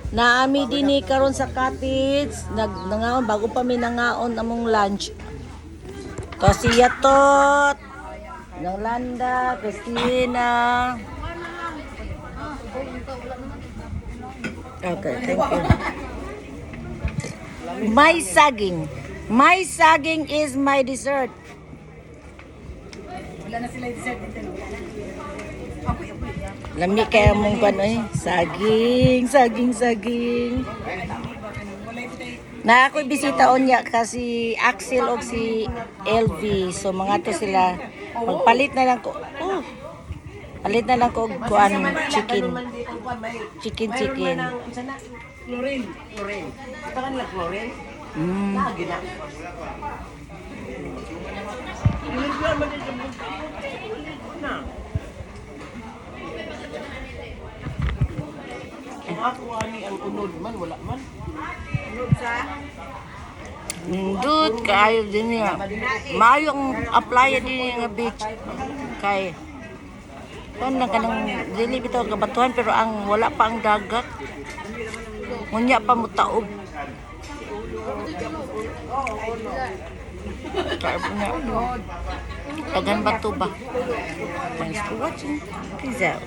Naami dinhi karon sa cottage, nangaon bago pa mi nangaon among lunch. To si Yatot, Nolanda, Christina. Okay, thank you. My saging. My saging is my dessert. Wala na sila dessert dito. Lami kaya mong kanoy, saging, saging, saging. Na ako'y bisita unya kasi Axel o si LV. So mga to sila. Magpalit na lang ko. Oh, palit na lang ko kuan chicken. Chicken. Chlorine. Ito kanila chlorine. Mm. Lagi na. Ang ako ani ang unod man, wala man. Unod sa Dud kaayo din niya. Mayong apply din nga beach kay kon na kanang dili bitaw kabatuhan pero ang wala pa ang dagat. Ngunya pa mo taob. Kaya po niya. Tagan bato ba? Thanks for watching. Peace out.